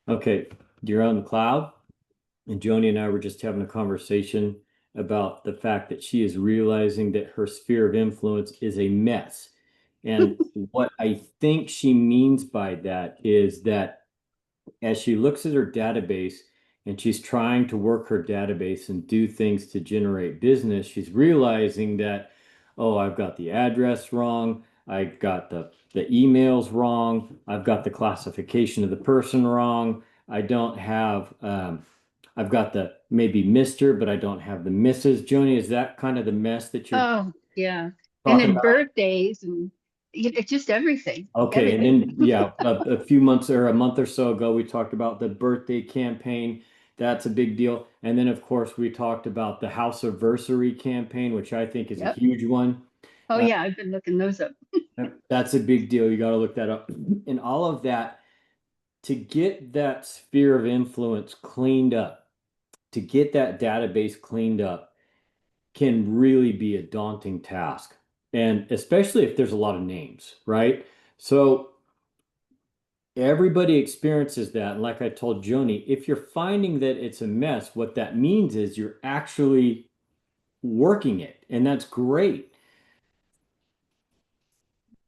Okay, you're on the cloud, and Joni and I were just having a conversation about the fact that she is realizing that her sphere of influence is a mess. And what I think she means by that is that as she looks at her database and she's trying to work her database and do things to generate business, she's realizing that, oh, I've got the address wrong. I got the emails wrong. I've got the classification of the person wrong. I don't have, I've got the maybe Mr., but I don't have the Mrs. Joni, is that kind of the mess that you're Oh, yeah. And talking then about? birthdays and it's just everything, Okay, and everything. then yeah, a few months or a month or so ago, we talked about the birthday campaign. That's a big deal. And then, of course, we talked about the House Anniversary campaign, which I think is a Yep. huge one. Oh, Uh, yeah, I've been looking those up. that's a big deal. You got to look that up. And all of that to get that sphere of influence cleaned up, to get that database cleaned up, can really be a daunting task. And especially if there's a lot of names, right? So everybody experiences that. And like I told Joni, if you're finding that it's a mess, what that means is you're actually working it. And that's great.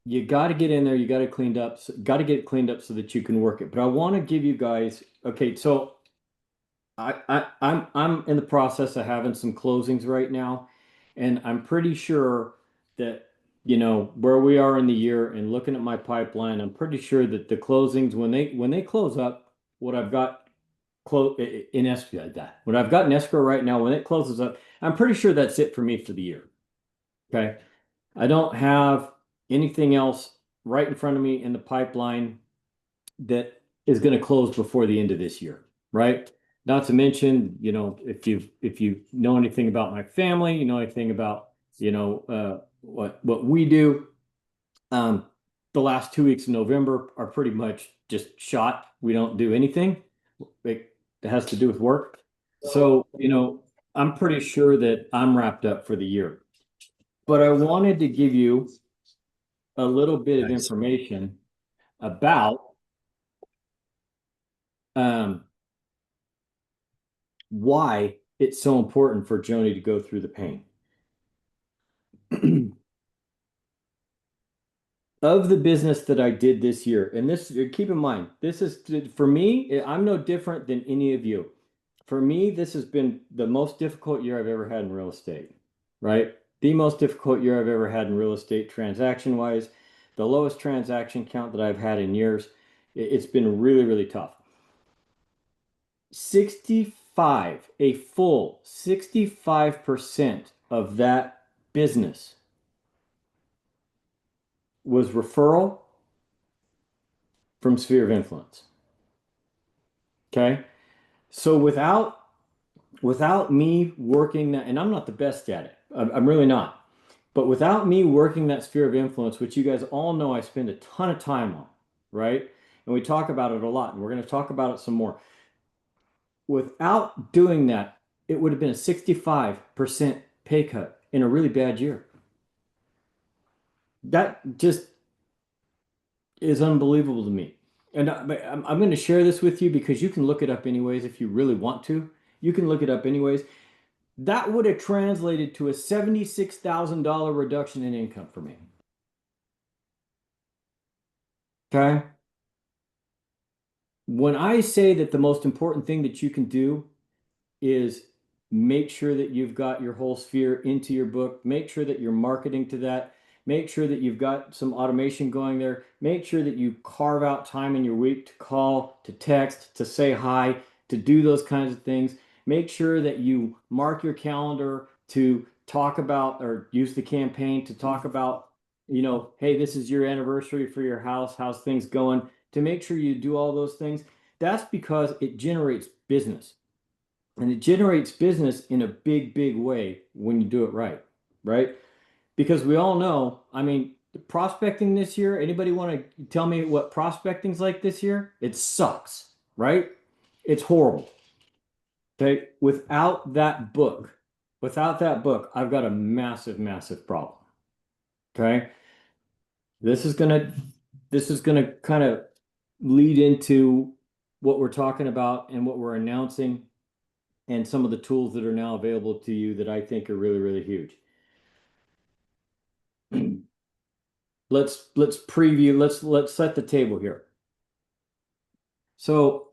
You got to get in there, you got to cleaned up, got to get it cleaned up so that you can work it. But I want to give you guys, okay, so I'm in the process of having some closings right now, and I'm pretty sure that where we are in the year and looking at my pipeline, I'm pretty sure that the closings when they close up, what I've got in escrow that what I've got in escrow right now, when it closes up, I'm pretty sure that's it for me for the year. Okay, I don't have anything else right in front of me in the pipeline that is going to close before the end of this year, right? Not to mention, if you know anything about my family, you know anything about, what we do, um, the last 2 weeks of November are pretty much just shot. We don't do anything that has to do with work. So, I'm pretty sure that I'm wrapped up for the year. But I wanted to give you a little bit of Nice. information about um, why it's so important for Joni to go through the pain. Of the business that I did this year, and this, keep in mind, this is for me, I'm no different than any of you. For me, this has been the most difficult year I've ever had in real estate, right? The most difficult year I've ever had in real estate transaction wise, the lowest transaction count that I've had in years. It's been really, really tough. 65, a full 65% of that business was referral from sphere of influence. Okay. So without me working that, and I'm not the best at it, I'm really not. But without me working that sphere of influence, which you guys all know I spend a ton of time on, right? And we talk about it a lot, and we're going to talk about it some more. Without doing that, it would have been a 65% pay cut in a really bad year. That just is unbelievable to me. And I'm going to share this with you because you can look it up anyways if you really want to. You can look it up anyways. That would have translated to a $76,000 reduction in income for me. Okay. When I say that the most important thing that you can do is make sure that you've got your whole sphere into your book, make sure that you're marketing to that, make sure that you've got some automation going there, make sure that you carve out time in your week to call, to text, to say hi, to do those kinds of things. Make sure that you mark your calendar to talk about or use the campaign to talk about, hey, this is your anniversary for your house, how's things going, to make sure you do all those things. That's because it generates business. And it generates business in a big, big way when you do it right, right? Because we all know, I mean, prospecting this year, anybody want to tell me what prospecting's like this year? It sucks, right? It's horrible. Okay. Without that book, I've got a massive, massive problem. Okay. This is gonna, this is gonna kind of lead into what we're talking about and what we're announcing and some of the tools that are now available to you that I think are really, really huge. Let's preview, let's set the table here. So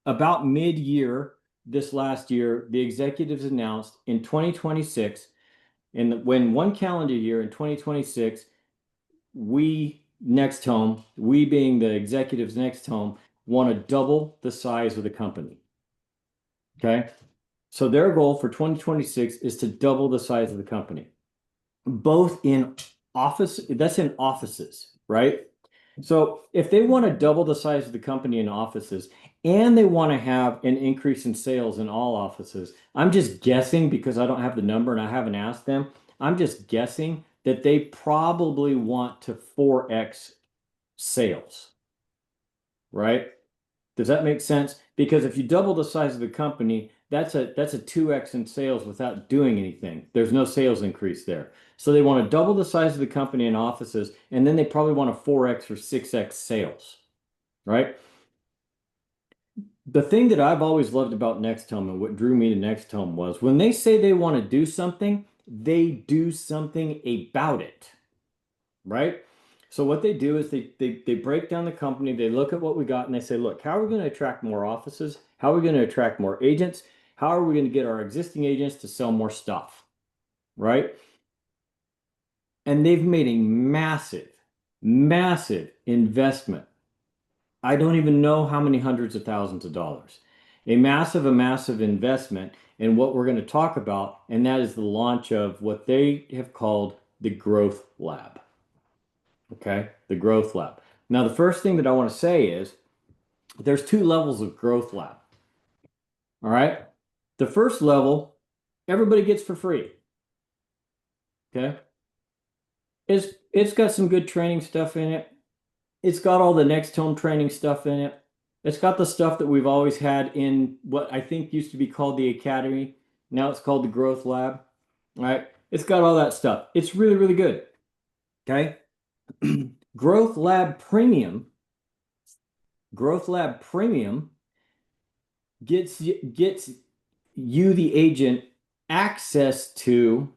about mid-year this last year, the executives announced in 2026, and when one calendar year in 2026, we NextHome, we being the executives NextHome, want to double the size of the company. Okay. So their goal for 2026 is to double the size of the company, both in office, that's in offices, right? So if they want to double the size of the company in offices and they want to have an increase in sales in all offices, I'm just guessing because I don't have the number and I haven't asked them. I'm just guessing that they probably want to 4x sales, right? Does that make sense? Because if you double the size of the company, that's a 2x in sales without doing anything. There's no sales increase there. So they want to double the size of the company in offices, and then they probably want a 4x or 6x sales, right? The thing that I've always loved about NextHome and what drew me to NextHome was when they say they want to do something, they do something about it, right? So what they do is they break down the company, they look at what we got and they say, look, how are we going to attract more offices? How are we going to attract more agents? How are we going to get our existing agents to sell more stuff? Right? And they've made a massive, massive investment. I don't even know how many hundreds of thousands of dollars. A massive investment in what we're going to talk about, and that is the launch of what they have called the Growth Lab. Okay, the Growth Lab. Now, the first thing that I want to say is there's two levels of Growth Lab. All right. The first level, everybody gets for free. Okay. It's got some good training stuff in it. It's got all the Next Home training stuff in it. It's got the stuff that we've always had in what I think used to be called the Academy. Now it's called the Growth Lab. All right. It's got all that stuff. It's really, really good. Okay. Growth Lab Premium Growth Lab Premium gets you, the agent, access to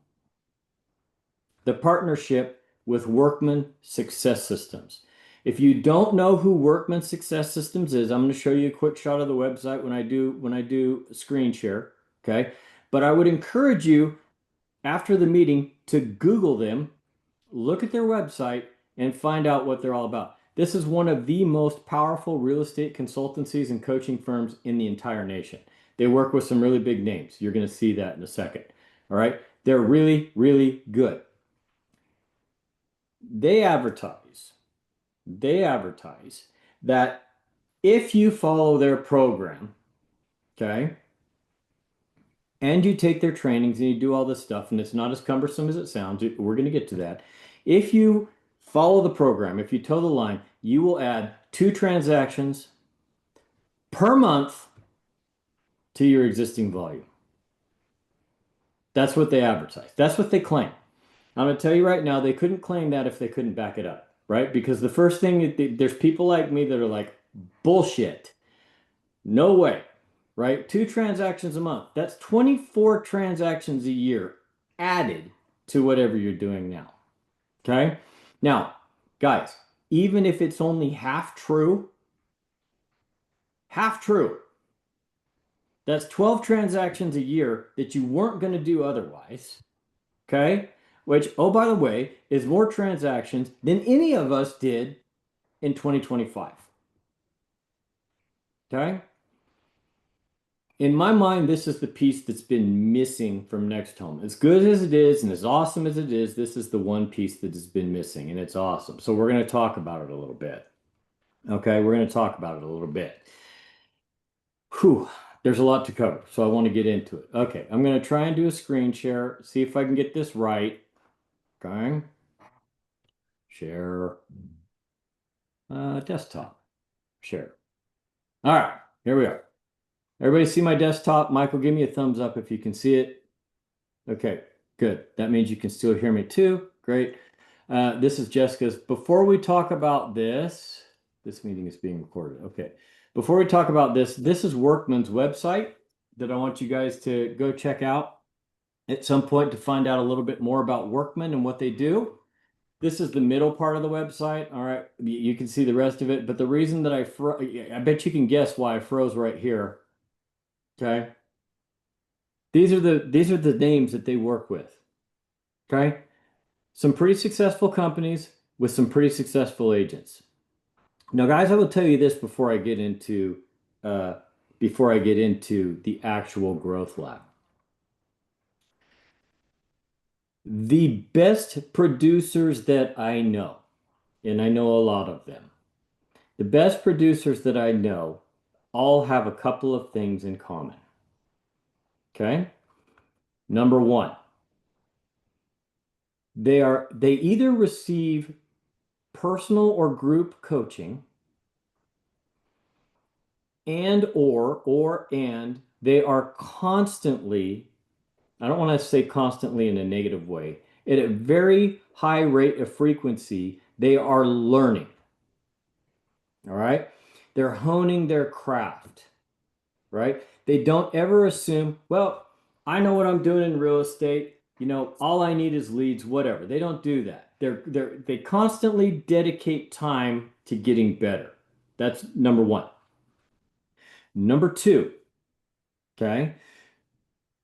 the partnership with Workman Success Systems. If you don't know who Workman Success Systems is, I'm going to show you a quick shot of the website when I do screen share, okay? But I would encourage you after the meeting to Google them, look at their website, and find out what they're all about. This is one of the most powerful real estate consultancies and coaching firms in the entire nation. They work with some really big names. You're going to see that in a second. All right. They're really, really good. They advertise, they advertise that if you follow their program, okay, and you take their trainings and you do all this stuff, and it's not as cumbersome as it sounds, we're going to get to that. If you follow the program, if you toe the line, you will add 2 transactions per month to your existing volume. That's what they advertise. That's what they claim. I'm going to tell you right now, they couldn't claim that if they couldn't back it up, right? Because the first thing, there's people like me that are like, bullshit. No way, right? 2 transactions a month. That's 24 transactions a year added to whatever you're doing now. Okay. Now, guys, even if it's only half true, that's 12 transactions a year that you weren't going to do otherwise. Okay. Which, oh, by the way, is more transactions than any of us did in 2025. Okay. In my mind, this is the piece that's been missing from NextHome. As good as it is and as awesome as it is, this is the one piece that has been missing, and it's awesome. So we're going to talk about it a little bit. Okay, we're going to talk about it a little bit. Whew, there's a lot to cover, so I want to get into it. Okay, I'm going to try and do a screen share, see if I can get this right. Okay, share, desktop, share. All right, here we are. Everybody see my desktop? Michael, give me a thumbs up if you can see it. Okay, good. That means you can still hear me too. Great. This is Jessica's. Before we talk about this meeting is being recorded. Okay. Before we talk about this, this is Workman's website that I want you guys to go check out at some point to find out a little bit more about Workman and what they do. This is the middle part of the website. All right, you can see the rest of it, but the reason that I bet you can guess why I froze right here. Okay. These are the names that they work with. Okay. Some pretty successful companies with some pretty successful agents. Now, guys, I will tell you this before I get into the actual growth lab. The best producers that I know, and I know a lot of them, the best producers that I know all have a couple of things in common. Okay? Number one, they either receive personal or group coaching and they are constantly, I don't want to say constantly in a negative way, at a very high rate of frequency, they are learning. All right? They're honing their craft, right? They don't ever assume, well, I know what I'm doing in real estate. All I need is leads, whatever. They don't do that. They constantly dedicate time to getting better. That's number one. Number two, okay?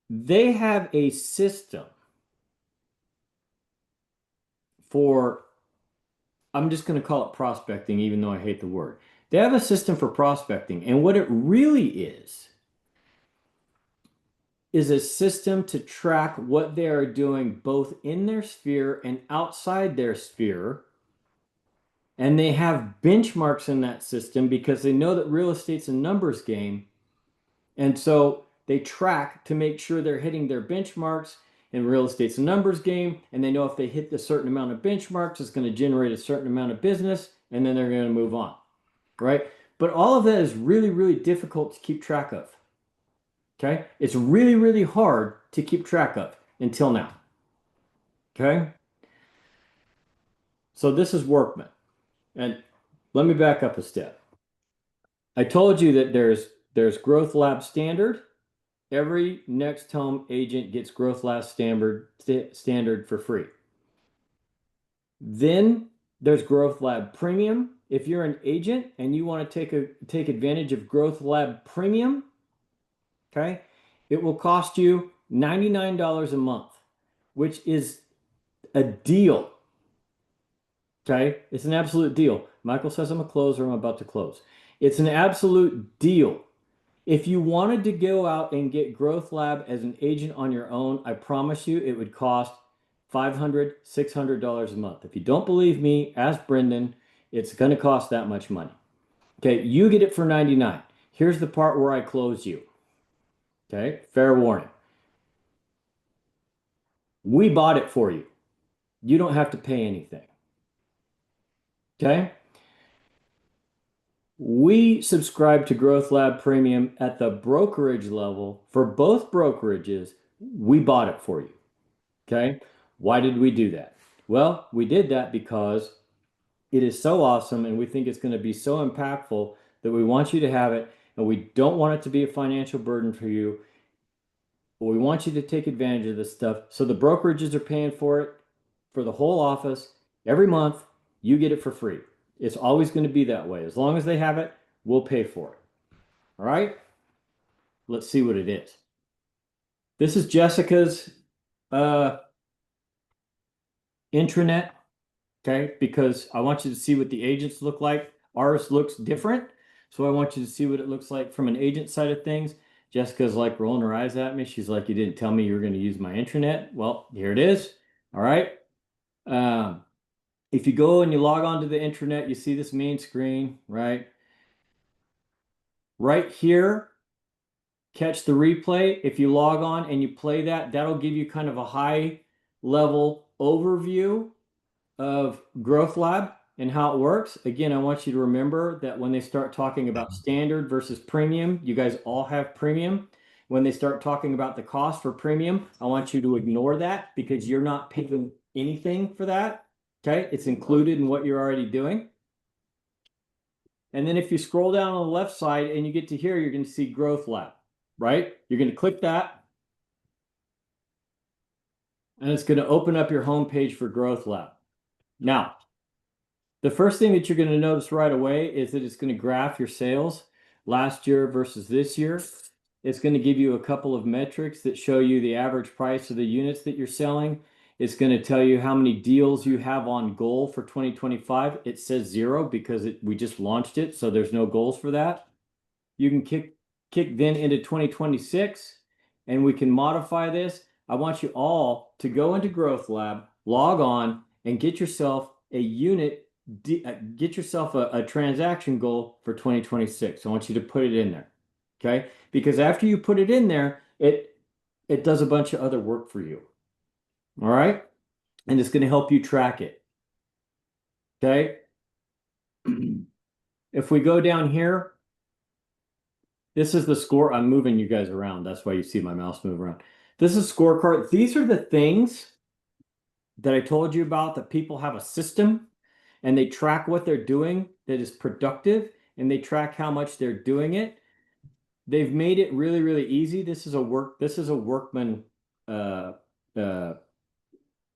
They have a system for, I'm just going to call it prospecting, even though I hate the word. They have a system for prospecting, and what it really is a system to track what they are doing both in their sphere and outside their sphere. And they have benchmarks in that system because they know that real estate's a numbers game. And so they track to make sure they're hitting their benchmarks. And real estate's a numbers game. And they know if they hit a certain amount of benchmarks, it's going to generate a certain amount of business. And then they're going to move on. Right? But all of that is really, really difficult to keep track of. Okay? It's really, really hard to keep track of until now. Okay? So this is Workman. And let me back up a step. I told you that there's Growth Lab Standard. Every NextHome agent gets Growth Lab Standard for free. Then there's Growth Lab Premium. If you're an agent and you want to take advantage of Growth Lab Premium, okay, it will cost you $99 a month, which is a deal. Okay, it's an absolute deal. Michael says I'm a closer. I'm about to close. It's an absolute deal. If you wanted to go out and get Growth Lab as an agent on your own, I promise you it would cost $500, $600 a month. If you don't believe me, ask Brendan. It's going to cost that much money. Okay, you get it for $99. Here's the part where I close you. Okay, fair warning. We bought it for you. You don't have to pay anything. Okay? We subscribe to Growth Lab Premium at the brokerage level for both brokerages. We bought it for you. Okay. Why did we do that? Well, we did that because it is so awesome and we think it's going to be so impactful that we want you to have it and we don't want it to be a financial burden for you. But we want you to take advantage of this stuff. So the brokerages are paying for it for the whole office every month. You get it for free. It's always going to be that way. As long as they have it, we'll pay for it. All right. Let's see what it is. This is Jessica's intranet. Okay, because I want you to see what the agents look like. Ours looks different, so I want you to see what it looks like from an agent side of things. Jessica's like rolling her eyes at me. She's like, you didn't tell me you were going to use my intranet. Well, here it is. All right. If you go and you log on to the intranet, you see this main screen, right? Right here, catch the replay. If you log on and you play that, that'll give you kind of a high level overview of Growth Lab and how it works. Again, I want you to remember that when they start talking about standard versus premium, you guys all have premium. When they start talking about the cost for premium, I want you to ignore that because you're not paying anything for that. Okay, it's included in what you're already doing. And then if you scroll down on the left side and you get to here, you're going to see Growth Lab, right? You're going to click that, and it's going to open up your home page for Growth Lab. Now, the first thing that you're going to notice right away is that it's going to graph your sales last year versus this year. It's going to give you a couple of metrics that show you the average price of the units that you're selling. It's going to tell you how many deals you have on goal for 2025. It says 0 because we just launched it, so there's no goals for that. You can kick then into 2026, and we can modify this. I want you all to go into Growth Lab, log on, and get yourself a unit, get yourself a transaction goal for 2026. I want you to put it in there, okay? Because after you put it in there, it does a bunch of other work for you, all right? And it's going to help you track it, okay? If we go down here, this is the score. I'm moving you guys around. That's why you see my mouse move around. This is scorecard. These are the things that I told you about, that people have a system and they track what they're doing that is productive, and they track how much they're doing it. They've made it really, really easy. This is a Workman uh, uh,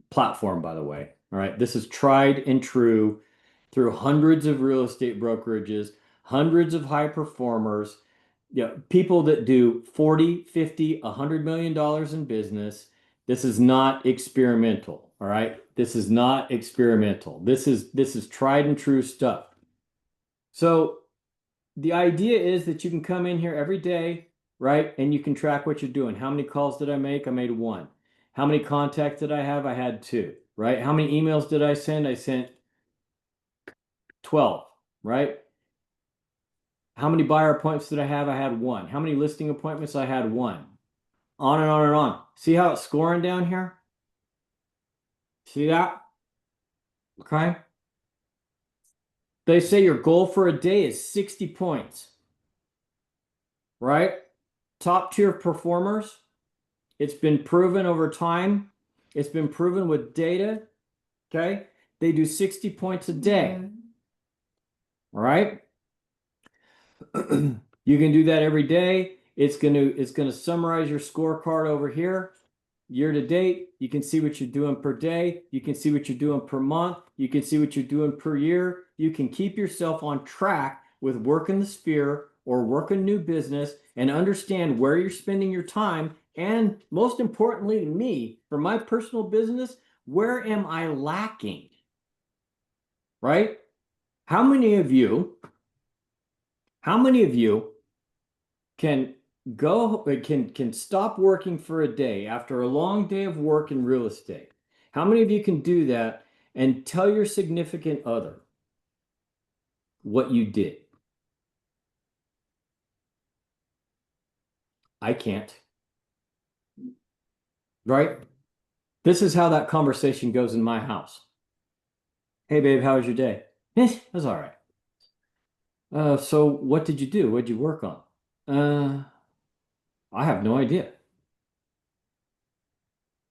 platform, by the way. All right. This is tried and true through hundreds of real estate brokerages, hundreds of high performers, people that do 40, 50, $100 million in business. This is not experimental. All right. This is not experimental. This is tried and true stuff. So the idea is that you can come in here every day, right? And you can track what you're doing. How many calls did I make? I made 1. How many contacts did I have? I had 2, right? How many emails did I send? I sent 12, right? How many buyer appointments did I have? I had 1. How many listing appointments? I had 1. On and on and on. See how it's scoring down here? See that? Okay. They say your goal for a day is 60 points, right? Top tier performers. It's been proven over time. It's been proven with data. Okay. They do 60 points a day. All right. You can do that every day. It's gonna summarize your scorecard over here. Year to date, you can see what you're doing per day. You can see what you're doing per month. You can see what you're doing per year. You can keep yourself on track with work in the sphere or work in new business, and understand where you're spending your time. And most importantly to me, for my personal business, where am I lacking? Right? How many of you can can stop working for a day after a long day of work in real estate? How many of you can do that and tell your significant other what you did? I can't. Right? This is how that conversation goes in my house. Hey babe, how was your day? It was all right. So what did you do? What'd you work on? I have no idea.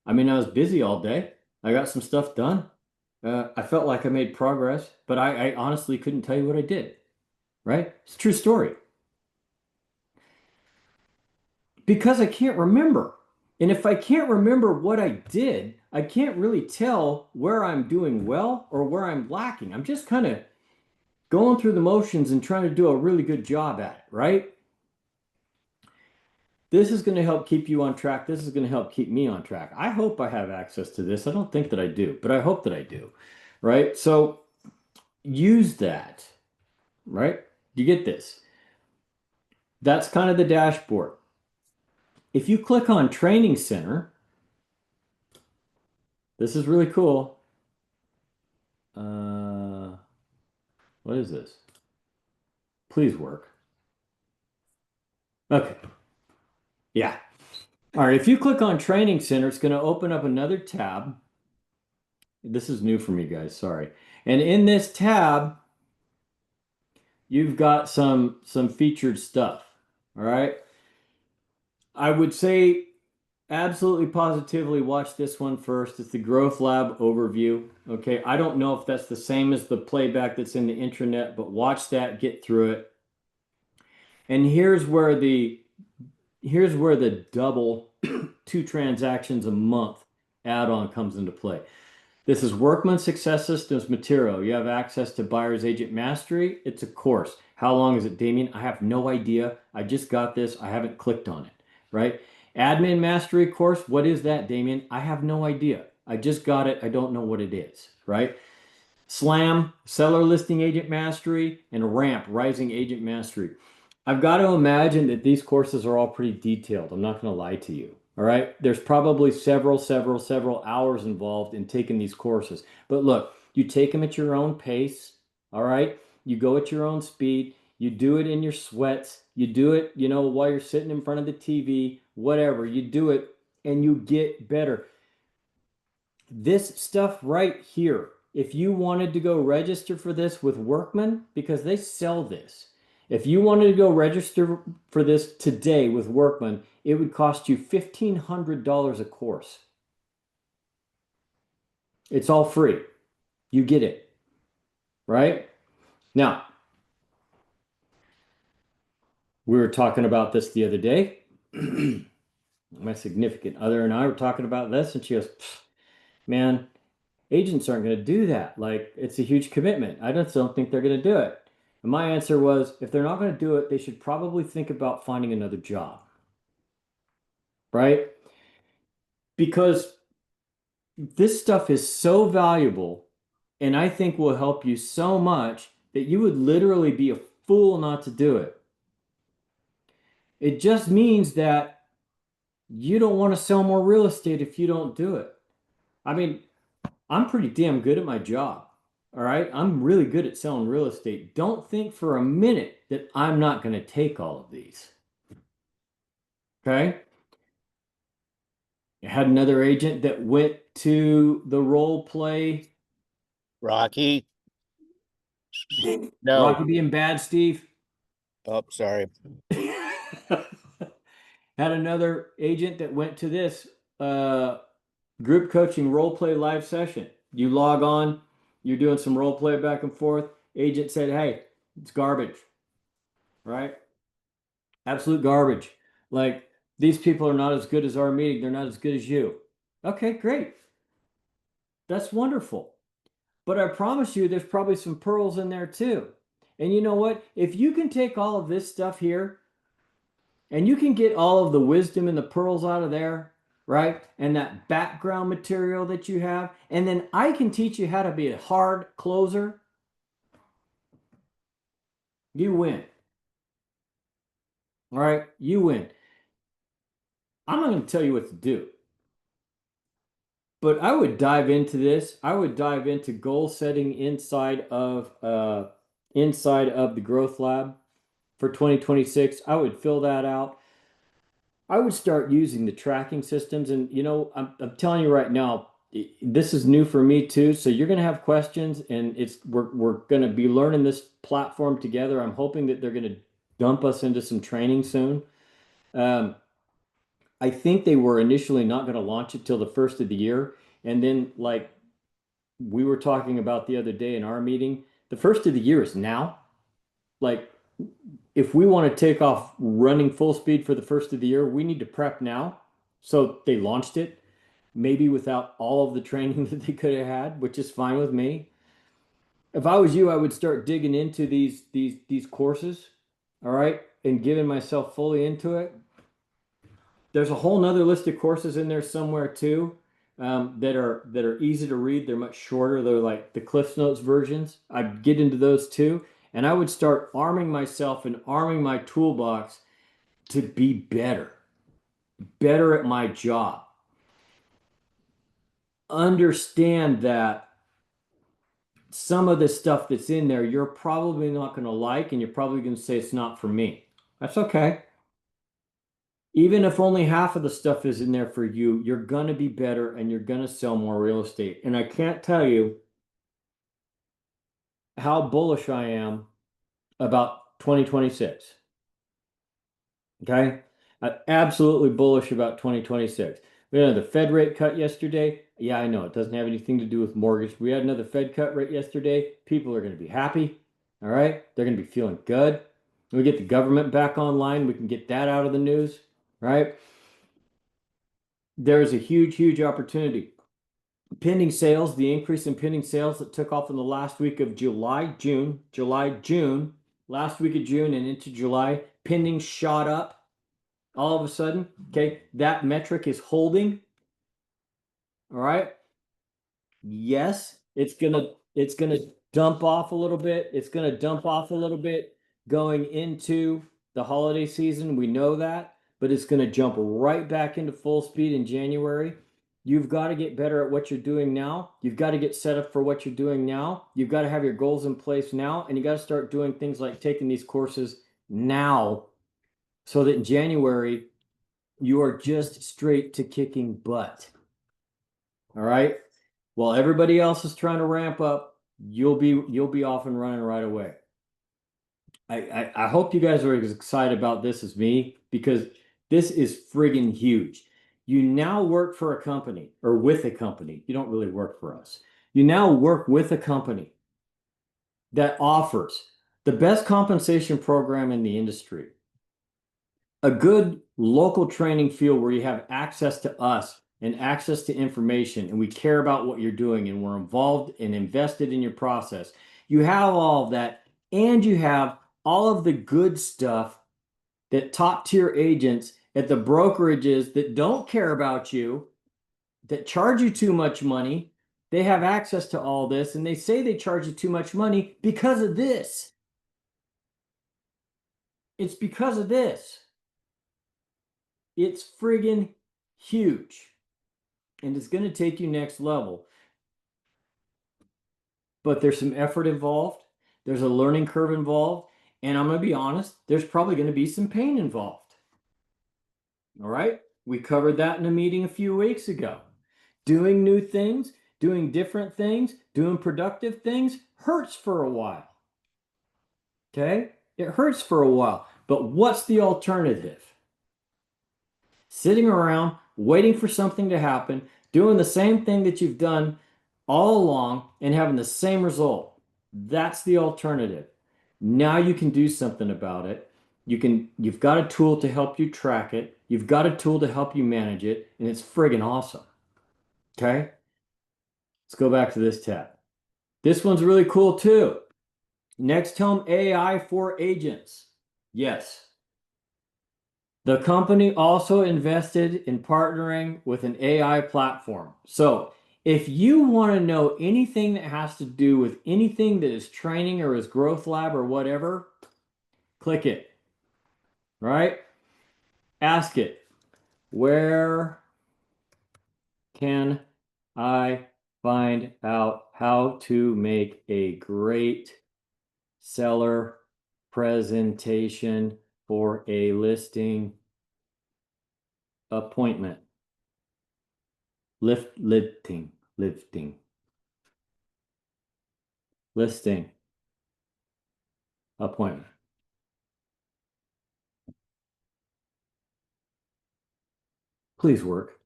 I mean, I was busy all day. I got some stuff done. I felt like I made progress, but I honestly couldn't tell you what I did. Right? It's a true story. Because I can't remember. And if I can't remember what I did, I can't really tell where I'm doing well or where I'm lacking. I'm just kind of going through the motions and trying to do a really good job at it, right? This is going to help keep you on track. This is going to help keep me on track. I hope I have access to this. I don't think that I do, but I hope that I do, right? So use that, right? You get this. That's kind of the dashboard. If you click on Training Center, this is really cool. What is this? Please work. Okay. Yeah. All right. If you click on Training Center, it's going to open up another tab. This is new for me, guys. Sorry. And in this tab, you've got some featured stuff. All right. I would say Absolutely positively watch this one first. It's the Growth Lab overview. Okay, I don't know if that's the same as the playback that's in the intranet, but watch that, get through it. And here's where the double two transactions a month add-on comes into play. This is Workman Success Systems material. You have access to Buyer's Agent Mastery. It's a course. How long is it, Damien? I have no idea. I just got this. I haven't clicked on it, right? Admin Mastery course. What is that, Damien? I have no idea. I just got it. I don't know what it is, right? Slam, Seller Listing Agent Mastery, and Ramp, Rising Agent Mastery. I've got to imagine that these courses are all pretty detailed. I'm not going to lie to you. All right. There's probably several hours involved in taking these courses. But look, you take them at your own pace. All right. You go at your own speed. You do it in your sweats. You do it, while you're sitting in front of the TV, whatever. You do it and you get better. This stuff right here, if you wanted to go register for this with Workman, because they sell this, if you wanted to go register for this today with Workman, it would cost you $1,500 a course. It's all free. You get it, right? Now, we were talking about this the other day. My significant other and I were talking about this, and she goes, man, agents aren't going to do that. Like, it's a huge commitment. I just don't think they're going to do it. And my answer was, if they're not going to do it, they should probably think about finding another job, right? Because this stuff is so valuable and I think will help you so much that you would literally be a fool not to do it. It just means that you don't want to sell more real estate if you don't do it. I mean, I'm pretty damn good at my job. All right. I'm really good at selling real estate. Don't think for a minute that I'm not going to take all of these. Okay. I had another agent that went to the role play. Rocky. No. Rocky being bad, Steve. Oh, sorry. Had another agent that went to this group coaching role play live session. You log on, you're doing some role play back and forth. Agent said, hey, it's garbage, right? Absolute garbage. Like, these people are not as good as our meeting. They're not as good as you. Okay, great. That's wonderful. But I promise you, there's probably some pearls in there too. And you know what? If you can take all of this stuff here and you can get all of the wisdom and the pearls out of there, right? And that background material that you have, and then I can teach you how to be a hard closer, you win. All right, you win. I'm not going to tell you what to do, but I would dive into this. I would dive into goal setting inside of the growth lab for 2026. I would fill that out. I would start using the tracking systems. And, I'm telling you right now, this is new for me too. So you're going to have questions and we're going to be learning this platform together. I'm hoping that they're going to dump us into some training soon. I think they were initially not going to launch it till the first of the year. And then, like we were talking about the other day in our meeting, the first of the year is now. Like, if we want to take off running full speed for the first of the year, we need to prep now. So they launched it, maybe without all of the training that they could have had, which is fine with me. If I was you, I would start digging into these courses, all right, and giving myself fully into it. There's a whole nother list of courses in there somewhere too, that are easy to read. They're much shorter. They're like the Cliff Notes versions. I'd get into those too, and I would start arming myself and arming my toolbox to be better at my job. Understand that some of the stuff that's in there you're probably not going to like, and you're probably going to say it's not for me. That's okay. Even if only half of the stuff is in there for you, you're going to be better and you're going to sell more real estate. And I can't tell you how bullish I am about 2026. Okay. Absolutely bullish about 2026. We had another Fed rate cut yesterday. Yeah, I know it doesn't have anything to do with mortgage. We had another Fed cut rate yesterday. People are going to be happy. All right. They're going to be feeling good. We get the government back online. We can get that out of the news, right? There is a huge, huge opportunity. Pending sales, the increase in pending sales that took off in the last week of June, last week of June and into July, pending shot up all of a sudden. Okay, that metric is holding. All right. Yes, it's gonna dump off a little bit. It's gonna dump off a little bit going into the holiday season. We know that, but it's gonna jump right back into full speed in January. You've got to get better at what you're doing now. You've got to get set up for what you're doing now. You've got to have your goals in place now, and you got to start doing things like taking these courses now so that in January you are just straight to kicking butt. All right. While everybody else is trying to ramp up, you'll be off and running right away. I hope you guys are as excited about this as me because this is friggin' huge. You now work for a company or with a company. You don't really work for us. You now work with a company that offers the best compensation program in the industry, a good local training field where you have access to us and access to information, and we care about what you're doing, and we're involved and invested in your process. You have all of that, and you have all of the good stuff that top tier agents at the brokerages that don't care about you, that charge you too much money, they have access to all this, and they say they charge you too much money because of this. It's because of this. It's friggin' huge. And it's going to take you next level. But there's some effort involved. There's a learning curve involved. And I'm going to be honest, there's probably going to be some pain involved. All right? We covered that in a meeting a few weeks ago. Doing new things, doing different things, doing productive things hurts for a while. Okay? It hurts for a while. But what's the alternative? Sitting around waiting for something to happen, doing the same thing that you've done all along and having the same result. That's the alternative. Now you can do something about it. You've got a tool to help you track it. You've got a tool to help you manage it, and it's friggin' awesome. Okay? Let's go back to this tab. This one's really cool too. NextHome AI for agents. Yes. The company also invested in partnering with an AI platform. So if you want to know anything that has to do with anything that is training or is growth lab or whatever, click it, right? Ask it, where can I find out how to make a great seller presentation for a listing appointment? Listing appointment. Please work.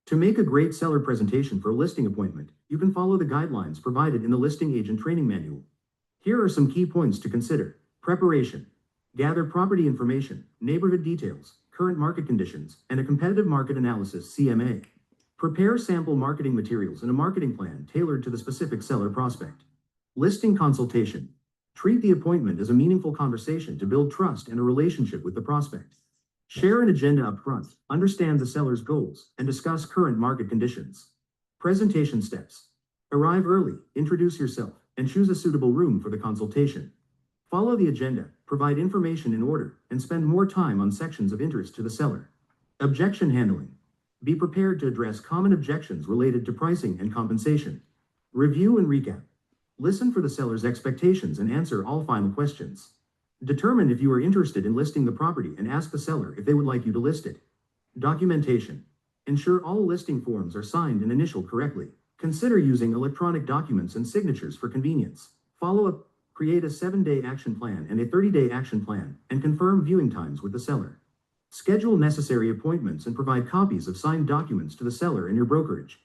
To make a great seller presentation for a listing appointment, you can follow the guidelines provided in the Listing Agent Training Manual. Here are some key points to consider. Preparation. Gather property information, neighborhood details, current market conditions, and a competitive market analysis (CMA). Prepare sample marketing materials and a marketing plan tailored to the specific seller prospect. Listing consultation. Treat the appointment as a meaningful conversation to build trust and a relationship with the prospect. Share an agenda up front, understand the seller's goals, and discuss current market conditions. Presentation steps. Arrive early, introduce yourself, and choose a suitable room for the consultation. Follow the agenda, provide information in order, and spend more time on sections of interest to the seller. Objection handling. Be prepared to address common objections related to pricing and compensation. Review and recap. Listen for the seller's expectations and answer all final questions. Determine if you are interested in listing the property and ask the seller if they would like you to list it. Documentation. Ensure all listing forms are signed and initialed correctly. Consider using electronic documents and signatures for convenience. Follow up Create a 7-day action plan and a 30-day action plan and confirm viewing times with the seller. Schedule necessary appointments and provide copies of signed documents to the seller and your brokerage.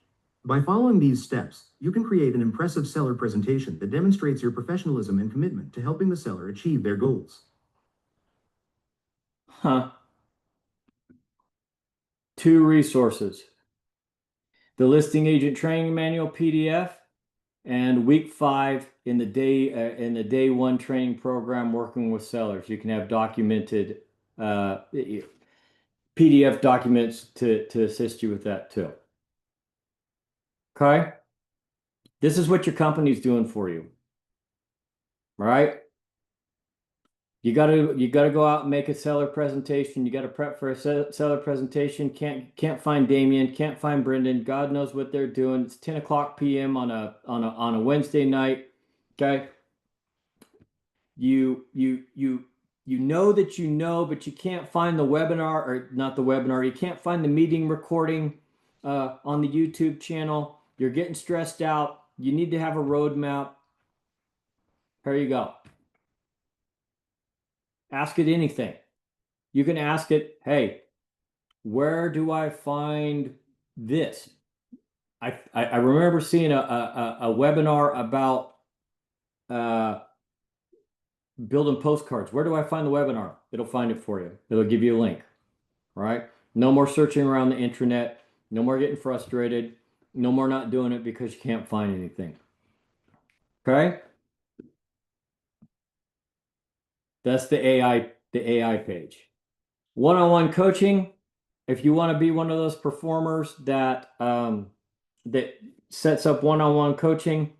By following these steps, you can create an impressive seller presentation that demonstrates your professionalism and commitment to helping the seller achieve their goals. Huh. 2 resources. The Listing Agent Training Manual PDF and week 5 in the day 1 training program working with sellers. You can have documented PDF documents to assist you with that too. Okay? This is what your company's doing for you. All right? You gotta go out and make a seller presentation. You gotta prep for a seller presentation. Can't find Damien, can't find Brendan. God knows what they're doing. It's 10 o'clock p.m. on a Wednesday night. Okay. You know that you know, but you can't find the webinar, or not the webinar. You can't find the meeting recording on the YouTube channel. You're getting stressed out. You need to have a roadmap. Here you go. Ask it anything. You can ask it, hey, where do I find this? I remember seeing a webinar about building postcards. Where do I find the webinar? It'll find it for you. It'll give you a link. All right. No more searching around the intranet. No more getting frustrated. No more not doing it because you can't find anything. Okay. That's the AI page. One-on-one coaching. If you want to be one of those performers that sets up one-on-one coaching,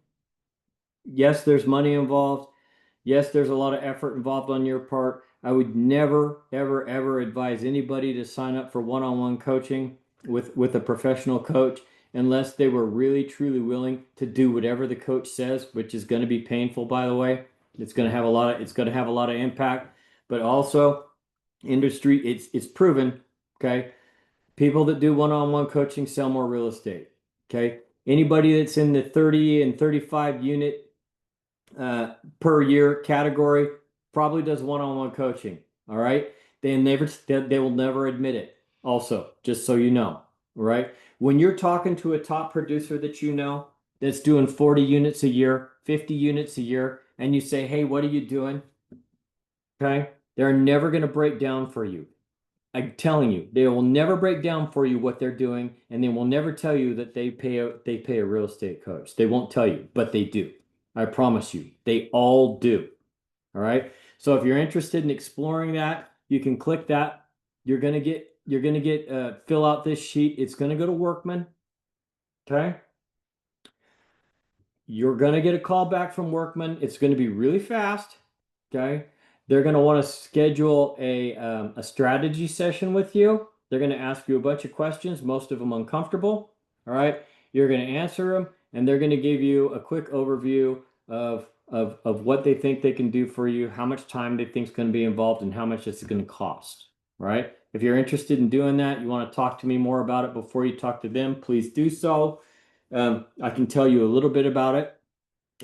yes, there's money involved. Yes, there's a lot of effort involved on your part. I would never, ever, ever advise anybody to sign up for one-on-one coaching with a professional coach unless they were really, truly willing to do whatever the coach says, which is going to be painful, by the way. It's going to have a lot of impact, but also industry, it's proven, okay? People that do one-on-one coaching sell more real estate, okay? Anybody that's in the 30 and 35 unit per year category probably does one-on-one coaching, all right? They will never admit it. Also, just so you know, all right? When you're talking to a top producer that you know that's doing 40 units a year, 50 units a year, and you say, hey, what are you doing? Okay? They're never going to break down for you. I'm telling you, they will never break down for you what they're doing, and they will never tell you that they pay a real estate coach. They won't tell you, but they do. I promise you, they all do. All right. So if you're interested in exploring that, you can click that. You're gonna get fill out this sheet. It's gonna go to Workman. Okay. You're gonna get a call back from Workman. It's gonna be really fast. Okay. They're gonna want to schedule a strategy session with you. They're gonna ask you a bunch of questions, most of them uncomfortable. All right. You're gonna answer them, and they're gonna give you a quick overview of what they think they can do for you, how much time they think is going to be involved, and how much it's going to cost, right? If you're interested in doing that, you want to talk to me more about it before you talk to them, please do so. I can tell you a little bit about it.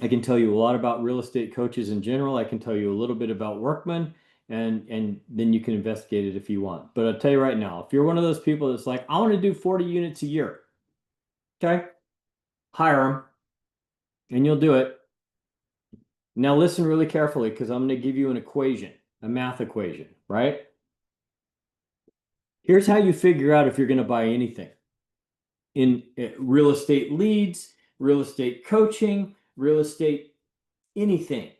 I can tell you a lot about real estate coaches in general. I can tell you a little bit about Workman, and then you can investigate it if you want. But I'll tell you right now, if you're one of those people that's like, I want to do 40 units a year, okay, hire them, and you'll do it. Now listen really carefully because I'm going to give you an equation, a math equation, right? Here's how you figure out if you're going to buy anything. In real estate leads, real estate coaching, real estate anything,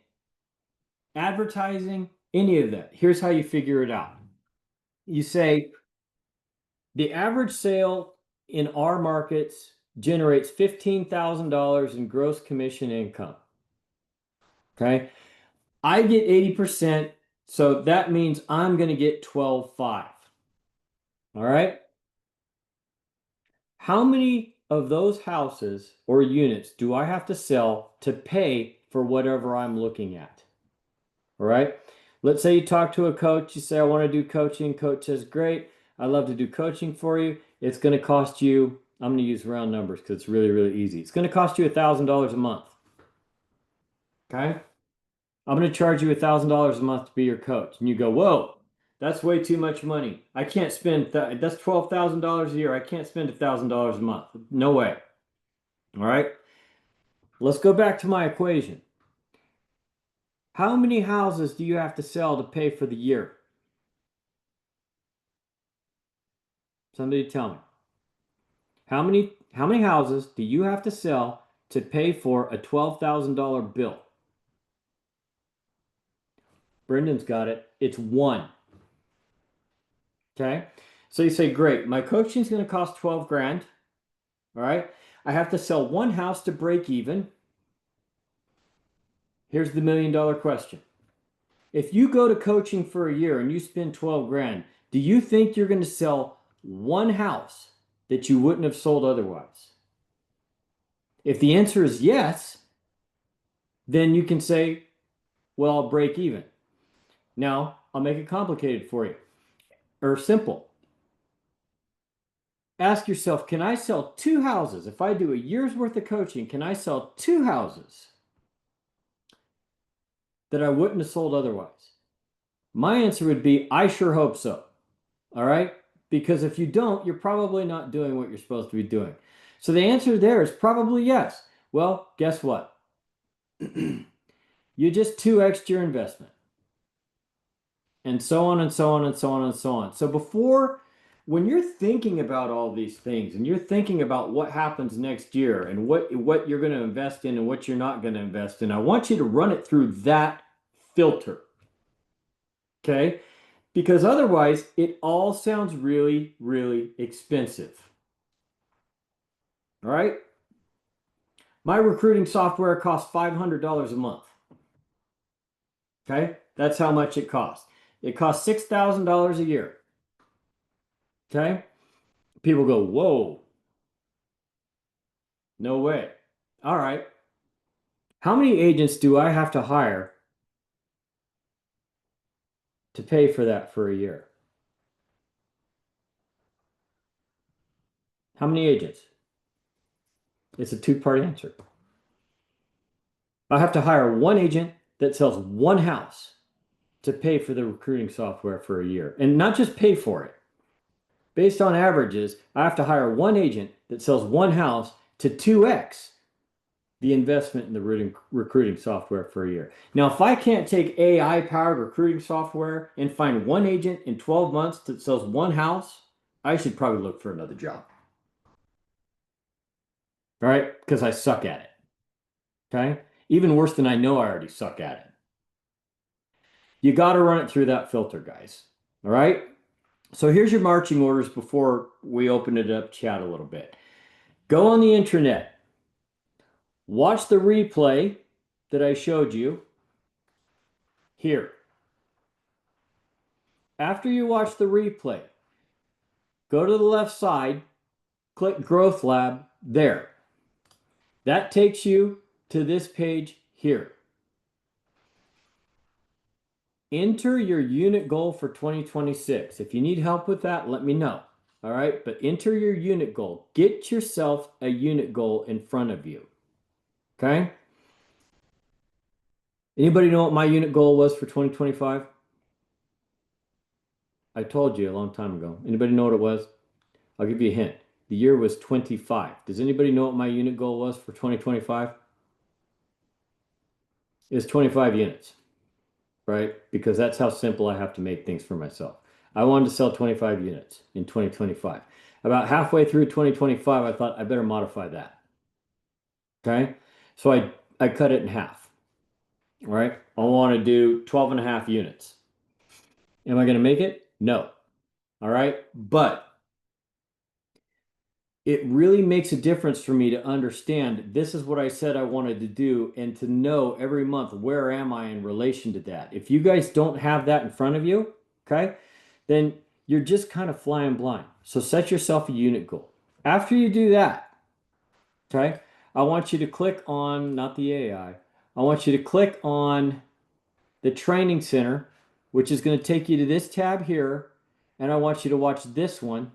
advertising, any of that. Here's how you figure it out. You say the average sale in our markets generates $15,000 in gross commission income. Okay. I get 80%, so that means I'm going to get 12.5. All right. How many of those houses or units do I have to sell to pay for whatever I'm looking at? All right. Let's say you talk to a coach, you say, I want to do coaching. Coach says, great. I'd love to do coaching for you. It's going to cost you, I'm going to use round numbers because it's really, really easy. It's going to cost you $1,000 a month. Okay. I'm going to charge you $1,000 a month to be your coach. And you go, whoa, that's way too much money. I can't spend that's $12,000 a year. I can't spend $1,000 a month. No way. All right. Let's go back to my equation. How many houses do you have to sell to pay for the year? Somebody tell me. How many houses do you have to sell to pay for a $12,000 bill? Brendan's got it. It's one. Okay. So you say, great, my coaching is going to cost 12 grand. All right. I have to sell one house to break even. Here's the $1 million question. If you go to coaching for a year and you spend 12 grand, do you think you're going to sell one house that you wouldn't have sold otherwise? If the answer is yes, then you can say, well, I'll break even. Now, I'll make it complicated for you, or simple. Ask yourself, can I sell 2 houses? If I do a year's worth of coaching, can I sell 2 houses that I wouldn't have sold otherwise? My answer would be, I sure hope so. All right? Because if you don't, you're probably not doing what you're supposed to be doing. So the answer there is probably yes. Well, guess what? You just 2x'd your investment. And so on and so on and so on and so on. So when you're thinking about all these things and you're thinking about what happens next year and what you're going to invest in and what you're not going to invest in, I want you to run it through that filter. Okay? Because otherwise, it all sounds really, really expensive. All right? My recruiting software costs $500 a month. Okay? That's how much it costs. It costs $6,000 a year. Okay? People go, whoa. No way. All right. How many agents do I have to hire to pay for that for a year? How many agents? It's a 2-part answer. I have to hire one agent that sells one house to pay for the recruiting software for a year. And not just pay for it. Based on averages, I have to hire one agent that sells one house to 2x the investment in the recruiting software for a year. Now, if I can't take AI-powered recruiting software and find one agent in 12 months that sells one house, I should probably look for another job. All right? Because I suck at it. Okay? Even worse than I know I already suck at it. You got to run it through that filter, guys. All right? So here's your marching orders before we open it up, chat a little bit. Go on the intranet. Watch the replay that I showed you here. After you watch the replay, go to the left side, click Growth Lab there. That takes you to this page here. Enter your unit goal for 2026. If you need help with that, let me know. All right, but enter your unit goal. Get yourself a unit goal in front of you. Okay? Anybody know what my unit goal was for 2025? I told you a long time ago. Anybody know what it was? I'll give you a hint. The year was 25. Does anybody know what my unit goal was for 2025? It's 25 units, right? Because that's how simple I have to make things for myself. I wanted to sell 25 units in 2025. About halfway through 2025, I thought I better modify that. Okay? So I cut it in half. All right? I want to do 12 and a half units. Am I going to make it? No. All right? But it really makes a difference for me to understand this is what I said I wanted to do and to know every month where am I in relation to that. If you guys don't have that in front of you, okay, then you're just kind of flying blind. So set yourself a unit goal. After you do that, okay, I want you to click on, not the AI, I want you to click on the training center, which is going to take you to this tab here, and I want you to watch this one,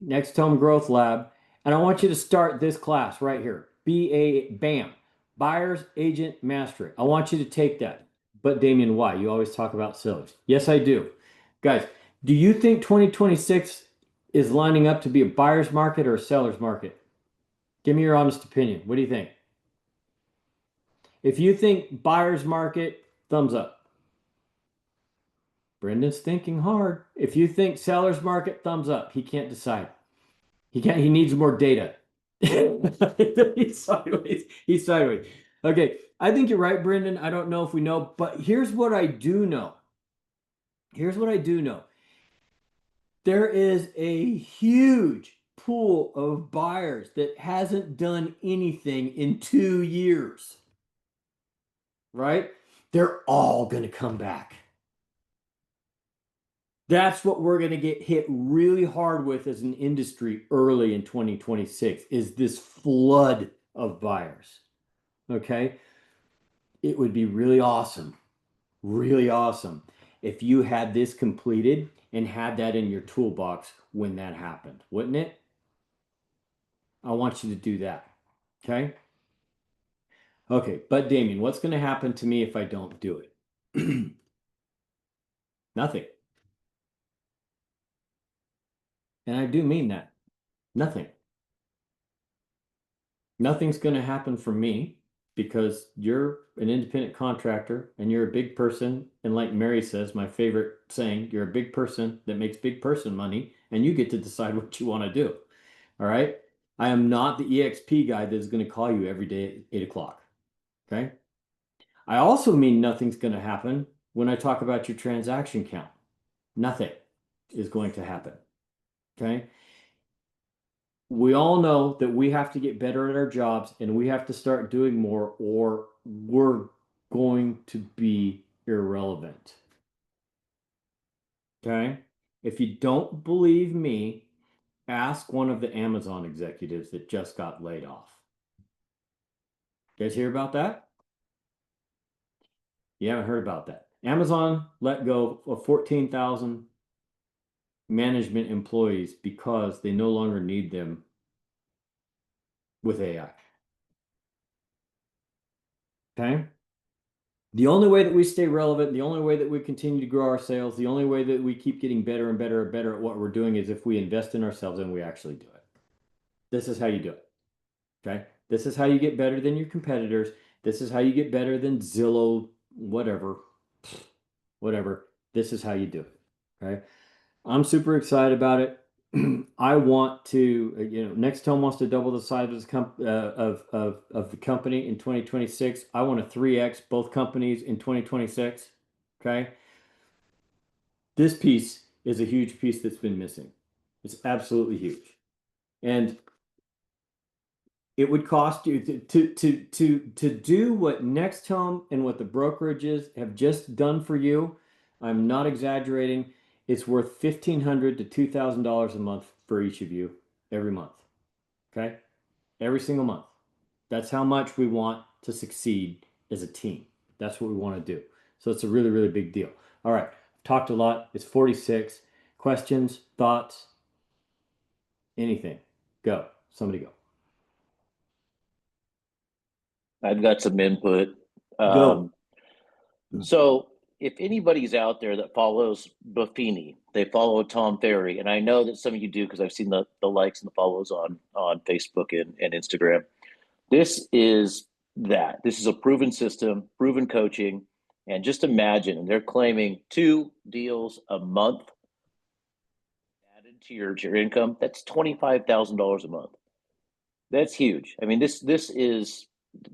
NextHome Growth Lab, and I want you to start this class right here. BAM. Buyer's agent mastery. I want you to take that. But Damien, why? You always talk about sellers. Yes, I do. Guys, do you think 2026 is lining up to be a buyer's market or a seller's market? Give me your honest opinion. What do you think? If you think buyer's market, thumbs up. Brendan's thinking hard. If you think seller's market, thumbs up. He can't decide. He needs more data. He's sideways. He's sideways. Okay. I think you're right, Brendan. I don't know if we know, but here's what I do know. Here's what I do know. There is a huge pool of buyers that hasn't done anything in 2 years. Right? They're all going to come back. That's what we're going to get hit really hard with as an industry early in 2026 is this flood of buyers. Okay? It would be really awesome if you had this completed and had that in your toolbox when that happened, wouldn't it? I want you to do that. Okay? Okay, but Damien, what's going to happen to me if I don't do it? Nothing. And I do mean that. Nothing. Nothing's going to happen for me because you're an independent contractor and you're a big person. And like Mary says, my favorite saying, you're a big person that makes big person money and you get to decide what you want to do. All right. I am not the EXP guy that's going to call you every day at 8 o'clock. Okay. I also mean nothing's going to happen when I talk about your transaction count. Nothing is going to happen. Okay. We all know that we have to get better at our jobs and we have to start doing more or we're going to be irrelevant. Okay? If you don't believe me, ask one of the Amazon executives that just got laid off. You guys hear about that? You haven't heard about that. Amazon let go of 14,000 management employees because they no longer need them with AI. Okay? The only way that we stay relevant, the only way that we continue to grow our sales, the only way that we keep getting better and better and better at what we're doing is if we invest in ourselves and we actually do it. This is how you do it. Okay? This is how you get better than your competitors. This is how you get better than Zillow, whatever. Whatever. This is how you do it. Okay? I'm super excited about it. I want to, NextHome wants to double the size of the company in 2026. I want to 3x both companies in 2026. Okay. This piece is a huge piece that's been missing. It's absolutely huge. And it would cost you to do what NextHome and what the brokerages have just done for you. I'm not exaggerating. It's worth $1,500 to $2,000 a month for each of you every month. Okay? Every single month. That's how much we want to succeed as a team. That's what we want to do. So it's a really, really big deal. All right. I've talked a lot. It's 46. Questions, thoughts, anything. Go. Somebody go. I've got some input. Go. So if anybody's out there that follows Buffini, they follow Tom Ferry, and I know that some of you do because I've seen the likes and the follows on Facebook and Instagram. This is that. This is a proven system, proven coaching, and just imagine, and they're claiming 2 deals a month added to your income. That's $25,000 a month. That's huge. I mean, this is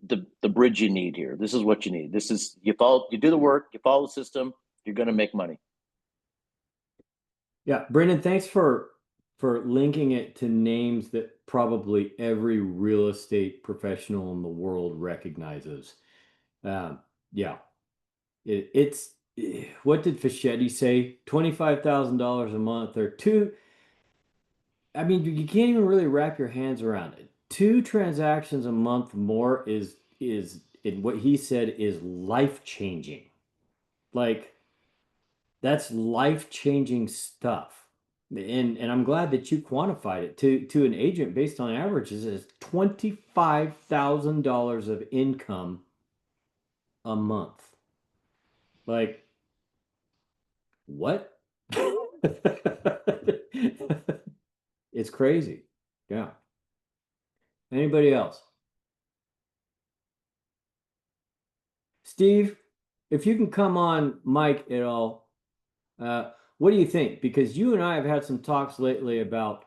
the bridge you need here. This is what you need. This is you do the work, you follow the system, you're going to make money. Yeah, Brendan, thanks for linking it to names that probably every real estate professional in the world recognizes. Yeah, it's what did Fischetti say? $25,000 a month or two. I mean, you can't even really wrap your hands around it. 2 transactions a month more is what he said is life changing. Like that's life changing stuff. and I'm glad that you quantified it to an agent based on averages is $25,000 of income a month. Like, what? It's crazy. Yeah. Anybody else? Steve, if you can come on mic at all, what do you think? Because you and I have had some talks lately about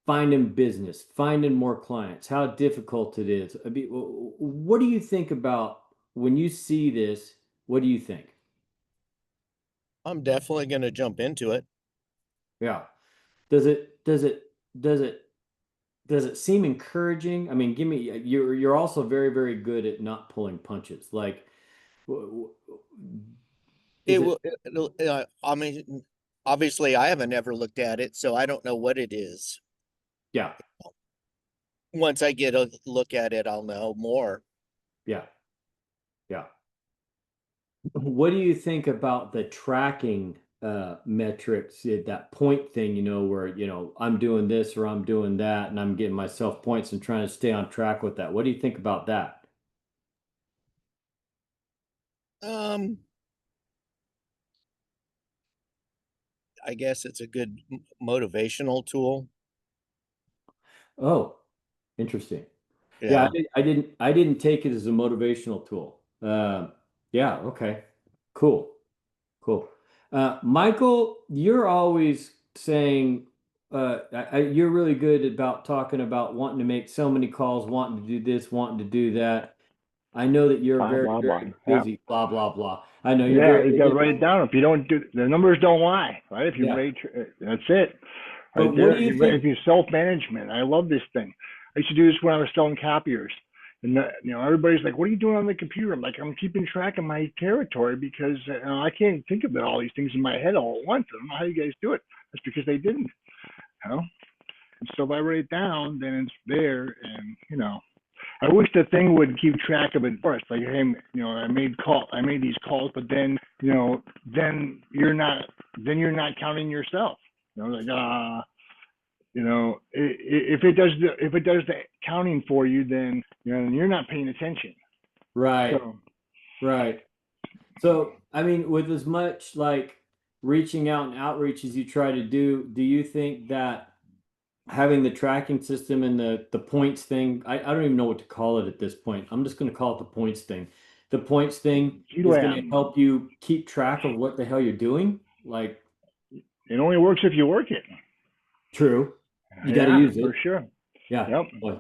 finding business, finding more clients, how difficult it is. I mean, what do you think about when you see this? What do you think? I'm definitely going to jump into it. Yeah. Does it does it does it does it seem encouraging? I mean, give me you're also very, very good at not pulling punches. Like is It it will, I mean, obviously I haven't ever looked at it, so I don't know what it is. yeah, Once I get a look at it, I'll know more. yeah, yeah. What do you think about the tracking metrics, that point thing, where, I'm doing this or I'm doing that and I'm getting myself points and trying to stay on track with that. What do you think about that? Um, I guess it's a good motivational tool. Oh, interesting. Yeah, Yeah. I didn't take it as a motivational tool. Yeah, okay. Cool. Cool. Michael, you're always saying you're really good about talking about wanting to make so many calls, wanting to do this, wanting to do that. I know that you're Blah very, blah blah. very Yeah, busy, blah, blah, blah. I know you're yeah. You very, got to write it down. If you don't do, the numbers don't lie, right? If you yeah. rate, that's it, right But what do there. you If think? you self-management, I love this thing. I used to do this when I was selling copiers, and everybody's like, "What are you doing on the computer?" I'm like, "I'm keeping track of my territory because I can't think of all these things in my head all at once. I don't know how you guys do it. That's because they didn't, you know." And so if I write it down, then it's there, and I wish the thing would keep track of it first. Like, hey, I made these calls, but then, you're not counting yourself. Like, if it does the counting for you, then you're not paying attention. Right, So right. So, I mean, with as much like reaching out and outreach as you try to do you think that having the tracking system and the points thing, I don't even know what to call it at this point. I'm just going to call it the points thing. The points thing is going to GLAM, help you keep track of what the hell you're doing. Like, it only works if you work it. true, you got to Yeah, use for it. sure. Yeah. Yep. Boy,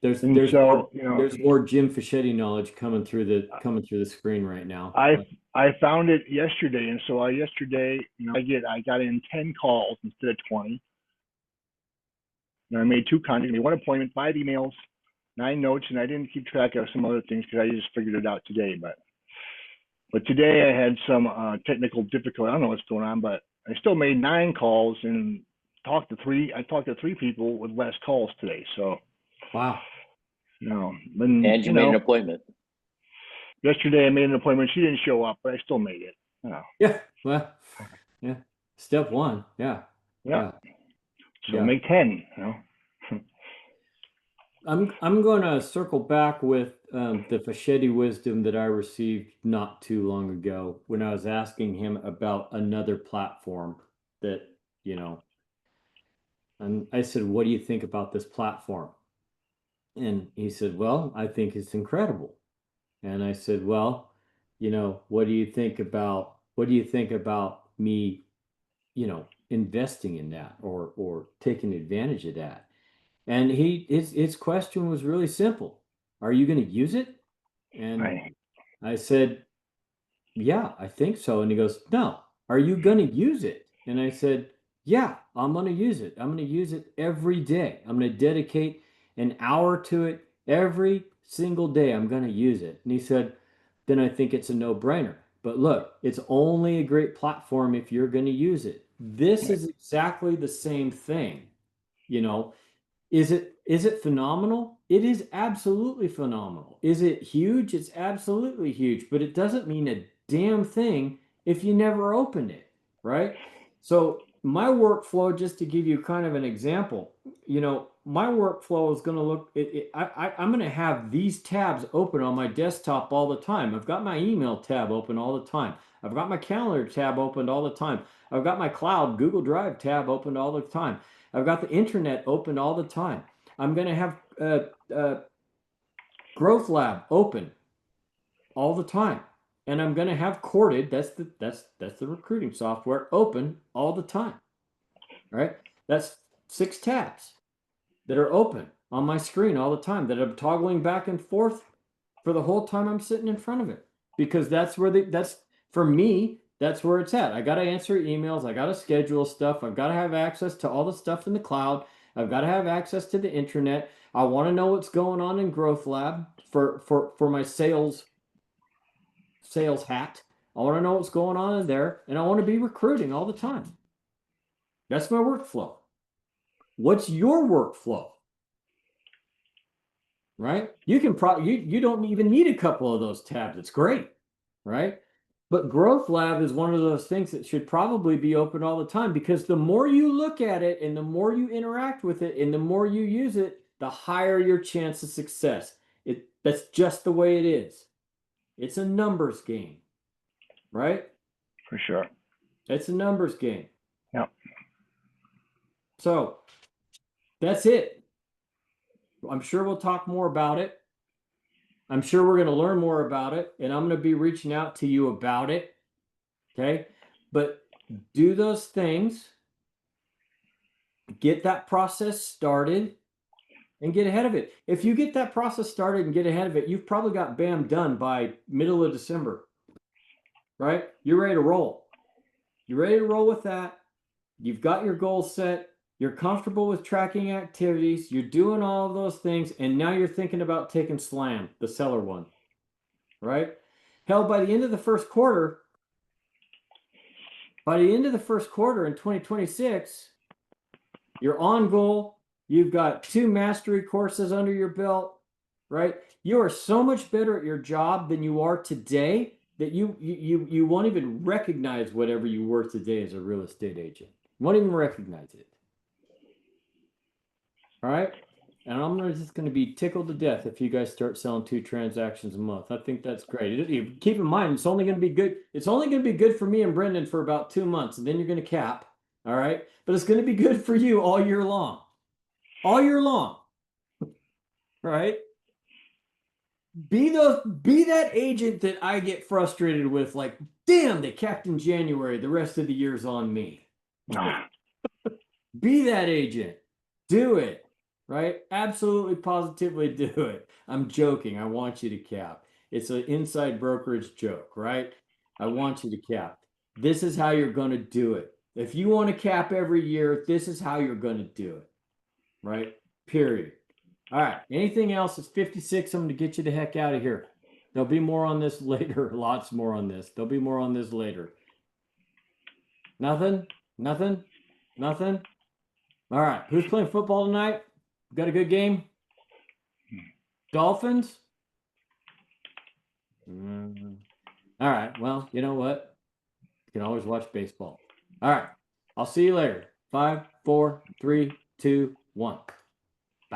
there's And so there's more Jim Fischetti knowledge coming through the screen right now. I found it yesterday, and so yesterday, I got in 10 calls instead of 20. And I made 2 contacts, made 1 appointment, 5 emails, 9 notes, and I didn't keep track of some other things because I just figured it out today. But today I had some technical difficulty. I don't know what's going on, but I still made 9 calls and talked to 3. I talked to 3 people with less calls today. So Wow. And you made an appointment. Yesterday I made an appointment. She didn't show up, but I still made it. Yeah. Well, yeah. Step one. Yeah. Yeah. So Yeah. make 10. I'm going to circle back with the Fischetti wisdom that I received not too long ago when I was asking him about another platform that, and I said, "What do you think about this platform?" And he said, "Well, I think it's incredible." And I said, "Well, what do you think about me, investing in that or taking advantage of that?" And his question was really simple. "Are you going to use it?" And Right. I said, "Yeah, I think so." And he goes, "No, are you going to use it?" And I said, "Yeah, I'm going to use it. I'm going to use it every day. I'm going to dedicate an hour to it every single day. I'm going to use it." And he said, "Then I think it's a no-brainer. But look, it's only a great platform if you're going to use it." This is exactly the same thing, you know. Is it phenomenal? It is absolutely phenomenal. Is it huge? It's absolutely huge, but it doesn't mean a damn thing if you never open it, right? So my workflow, just to give you kind of an example, my workflow is going to look, I'm going to have these tabs open on my desktop all the time. I've got my email tab open all the time. I've got my calendar tab opened all the time. I've got my cloud Google Drive tab opened all the time. I've got the intranet open all the time. I'm going to have Growth Lab open all the time. And I'm going to have Corded, that's the recruiting software, open all the time. Right? That's 6 tabs that are open on my screen all the time that I'm toggling back and forth for the whole time I'm sitting in front of it. Because that's where for me, that's where it's at. I got to answer emails. I got to schedule stuff. I've got to have access to all the stuff in the cloud. I've got to have access to the intranet. I want to know what's going on in Growth Lab for my sales hat. I want to know what's going on in there, and I want to be recruiting all the time. That's my workflow. What's your workflow? Right? You can you don't even need a couple of those tabs. It's great, right? But Growth Lab is one of those things that should probably be open all the time, because the more you look at it and the more you interact with it and the more you use it, the higher your chance of success. That's just the way it is. It's a numbers game, right? For sure. It's a numbers game. Yep. So that's it. I'm sure we'll talk more about it. I'm sure we're going to learn more about it, and I'm going to be reaching out to you about it. Okay. But do those things, get that process started, and get ahead of it. If you get that process started and get ahead of it, you've probably got BAM done by middle of December, right? You're ready to roll. You're ready to roll with that. You've got your goals set. You're comfortable with tracking activities. You're doing all of those things. And now you're thinking about taking SLAM, the seller one, right? Hell, by the end of the first quarter in 2026, you're on goal. You've got 2 mastery courses under your belt, right? You are so much better at your job than you are today that you won't even recognize whatever you were today as a real estate agent. You won't even recognize it. All right? And I'm just going to be tickled to death if you guys start selling 2 transactions a month. I think that's great. Keep in mind, it's only going to be good. It's only going to be good for me and Brendan for about 2 months, and then you're going to cap. All right? But it's going to be good for you all year long. All year long. Right? Be that agent that I get frustrated with, like, damn, they capped in January, the rest of the year's on me. Be that agent. Do it. Right? Absolutely, positively do it. I'm joking. I want you to cap. It's an inside brokerage joke, right? I want you to cap. This is how you're going to do it. If you want to cap every year, this is how you're going to do it. Right? Period. All right. Anything else? It's 56. I'm going to get you the heck out of here. There'll be more on this later. Lots more on this. There'll be more on this later. Nothing? Nothing? Nothing? All right. Who's playing football tonight? Got a good game? Dolphins? All right. Well, you know what? You can always watch baseball. All right. I'll see you later. 5, 4, 3, 2, 1.